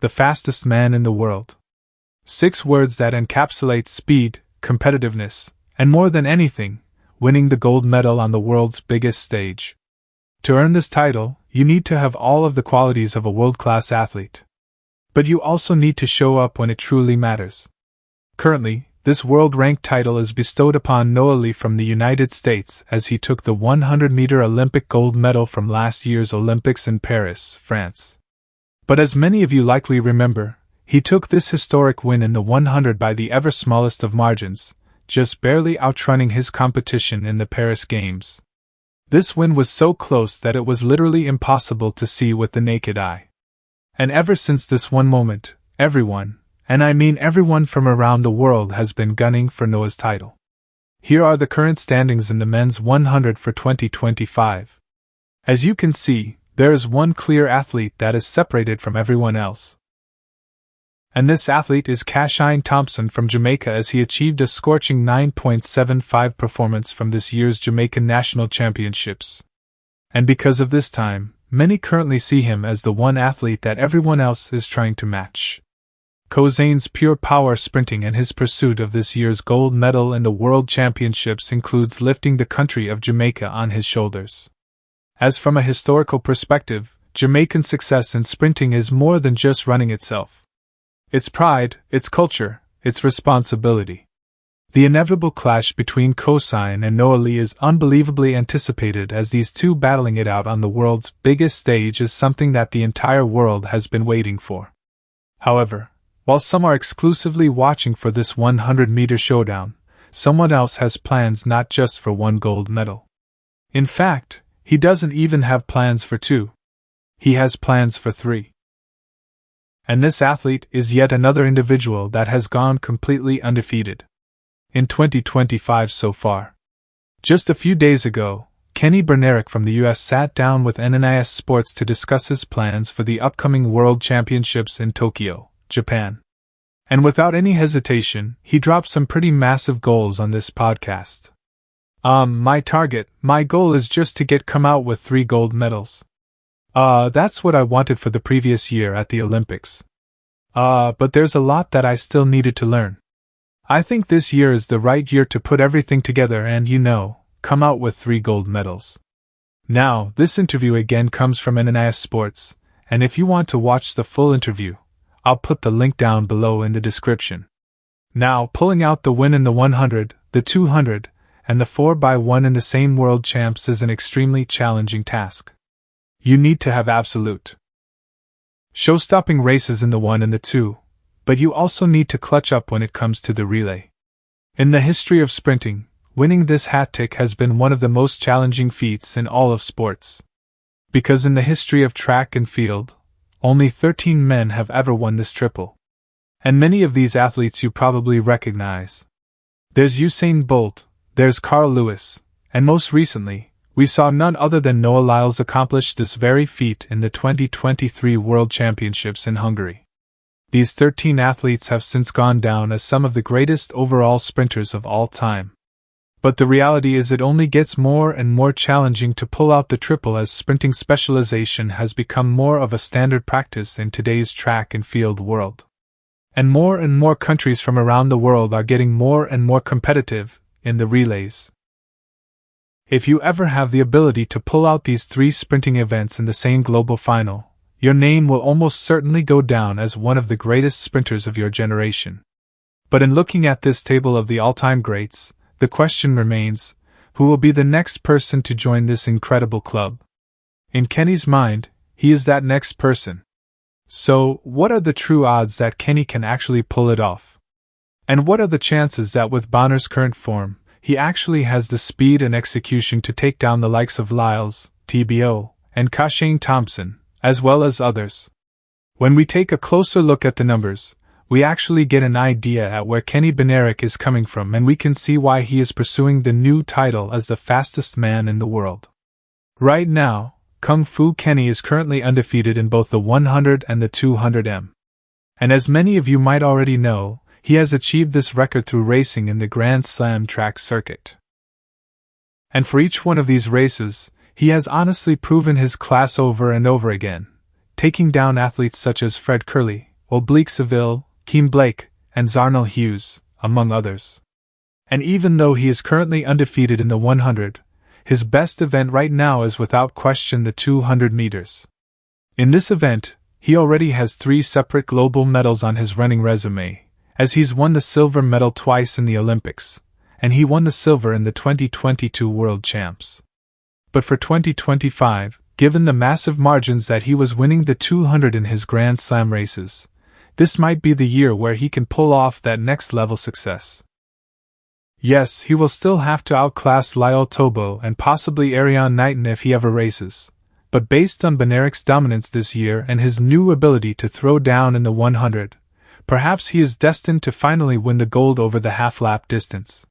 the fastest man in the world. 6 words that encapsulate speed, competitiveness, and more than anything, winning the gold medal on the world's biggest stage. To earn this title, you need to have all of the qualities of a world-class athlete. But you also need to show up when it truly matters. Currently, this world-ranked title is bestowed upon Noah Lee from the United States as he took the 100-meter Olympic gold medal from last year's Olympics in Paris, France. But as many of you likely remember, he took this historic win in the 100 by the ever smallest of margins, just barely outrunning his competition in the Paris Games. This win was so close that it was literally impossible to see with the naked eye. And ever since this one moment, everyone, and I mean everyone from around the world, has been gunning for Noah's title. Here are the current standings in the men's 100 for 2025. As you can see, there is one clear athlete that is separated from everyone else. And this athlete is Cashain Thompson from Jamaica, as he achieved a scorching 9.75 performance from this year's Jamaican National Championships. And because of this time, many currently see him as the one athlete that everyone else is trying to match. Cashain's pure power sprinting and his pursuit of this year's gold medal in the World Championships includes lifting the country of Jamaica on his shoulders. As from a historical perspective, Jamaican success in sprinting is more than just running itself. Its pride, its culture, its responsibility. The inevitable clash between Cashain and Noah Lee is unbelievably anticipated, as these two battling it out on the world's biggest stage is something that the entire world has been waiting for. However, while some are exclusively watching for this 100-meter showdown, someone else has plans not just for one gold medal. In fact, he doesn't even have plans for 2. He has plans for 3. And this athlete is yet another individual that has gone completely undefeated in 2025 so far. Just a few days ago, Bednarek from the US sat down with NNIS Sports to discuss his plans for the upcoming World Championships in Tokyo, Japan. And without any hesitation, he dropped some pretty massive goals on this podcast. My goal is just to come out with 3 gold medals. That's what I wanted for the previous year at the Olympics. But there's a lot that I still needed to learn. I think this year is the right year to put everything together and, come out with 3 gold medals. Now, this interview again comes from NNIS Sports, and if you want to watch the full interview, I'll put the link down below in the description. Now, pulling out the win in the 100, the 200, and the 4x1 in the same World Champs is an extremely challenging task. You need to have absolute show-stopping races in the 1 and the 2, but you also need to clutch up when it comes to the relay. In the history of sprinting, winning this hat-trick has been one of the most challenging feats in all of sports. Because in the history of track and field, only 13 men have ever won this triple. And many of these athletes you probably recognize. There's Usain Bolt, there's Carl Lewis, and most recently, we saw none other than Noah Lyles accomplish this very feat in the 2023 World Championships in Hungary. These 13 athletes have since gone down as some of the greatest overall sprinters of all time. But the reality is it only gets more and more challenging to pull out the triple as sprinting specialization has become more of a standard practice in today's track and field world. And more countries from around the world are getting more and more competitive in the relays. If you ever have the ability to pull out these 3 sprinting events in the same global final, your name will almost certainly go down as one of the greatest sprinters of your generation. But in looking at this table of the all-time greats, the question remains, who will be the next person to join this incredible club? In Kenny's mind, he is that next person. So, what are the true odds that Kenny can actually pull it off? And what are the chances that with Bonner's current form, he actually has the speed and execution to take down the likes of Lyles, TBO, and Cashain Thompson, as well as others? When we take a closer look at the numbers, we actually get an idea at where Kenny Bednarek is coming from, and we can see why he is pursuing the new title as the fastest man in the world. Right now, Kung Fu Kenny is currently undefeated in both the 100 and the 200m. And as many of you might already know, he has achieved this record through racing in the Grand Slam track circuit. And for each one of these races, he has honestly proven his class over and over again, taking down athletes such as Fred Kerley, Oblique Seville, Keem Blake, and Zarnell Hughes, among others. And even though he is currently undefeated in the 100, his best event right now is without question the 200 meters. In this event, he already has 3 separate global medals on his running resume, as he's won the silver medal twice in the Olympics, and he won the silver in the 2022 World Champs. But for 2025, given the massive margins that he was winning the 200 in his Grand Slam races, this might be the year where he can pull off that next level success. Yes, he will still have to outclass Lyle Tobo and possibly Ariane Knighton if he ever races, but based on Bednarek's dominance this year and his new ability to throw down in the 100, perhaps he is destined to finally win the gold over the half-lap distance.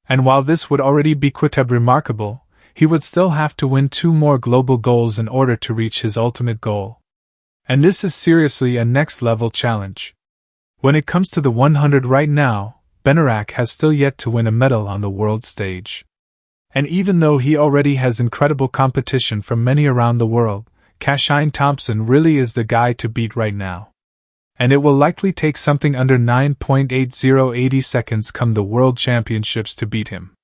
And while this would already be quite remarkable, he would still have to win 2 more global goals in order to reach his ultimate goal. And this is seriously a next-level challenge. When it comes to the 100 right now, Bednarek has still yet to win a medal on the world stage. And even though he already has incredible competition from many around the world, Cashain Thompson really is the guy to beat right now. And it will likely take something under 9.8080 seconds come the World Championships to beat him.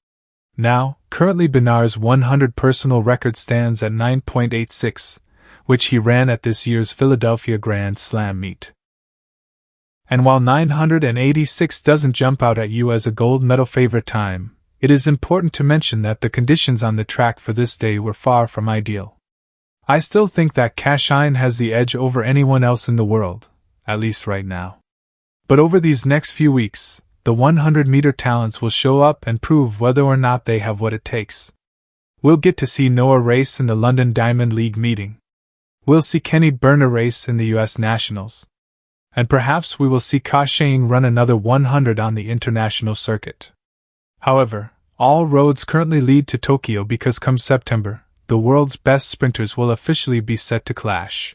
Now, currently Bednarek's 100 personal record stands at 9.86, which he ran at this year's Philadelphia Grand Slam meet. And while 986 doesn't jump out at you as a gold medal favorite time, it is important to mention that the conditions on the track for this day were far from ideal. I still think that Cashain has the edge over anyone else in the world, at least right now. But over these next few weeks, the 100-meter talents will show up and prove whether or not they have what it takes. We'll get to see Noah race in the London Diamond League meeting. We'll see Kenny Berner race in the US Nationals. And perhaps we will see Cashain run another 100 on the international circuit. However, all roads currently lead to Tokyo because come September, the world's best sprinters will officially be set to clash.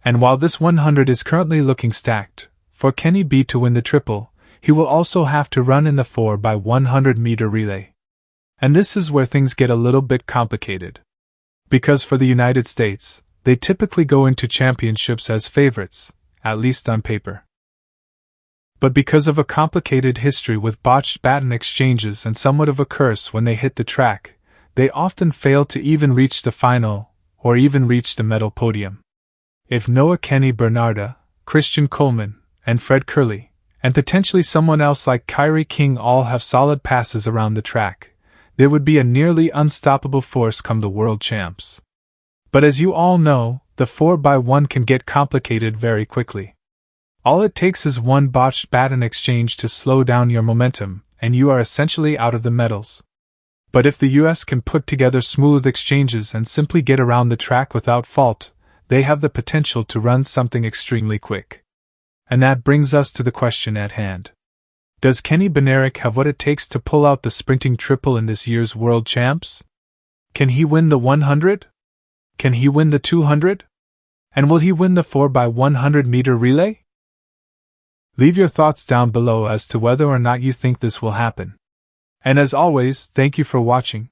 And while this 100 is currently looking stacked, for Kenny B to win the triple, he will also have to run in the 4x100 meter relay. And this is where things get a little bit complicated. Because for the United States, they typically go into championships as favorites, at least on paper. But because of a complicated history with botched baton exchanges and somewhat of a curse when they hit the track, they often fail to even reach the final, or even reach the medal podium. If Noah Kenny Bernarda, Christian Coleman, and Fred Curley, and potentially someone else like Kyrie King all have solid passes around the track, they would be a nearly unstoppable force come the World Champs. But as you all know, the 4x1 can get complicated very quickly. All it takes is one botched baton exchange to slow down your momentum, and you are essentially out of the medals. But if the US can put together smooth exchanges and simply get around the track without fault, they have the potential to run something extremely quick. And that brings us to the question at hand. Does Kenny Bednarek have what it takes to pull out the sprinting triple in this year's World Champs? Can he win the 100? Can he win the 200? And will he win the 4x100 meter relay? Leave your thoughts down below as to whether or not you think this will happen. And as always, thank you for watching.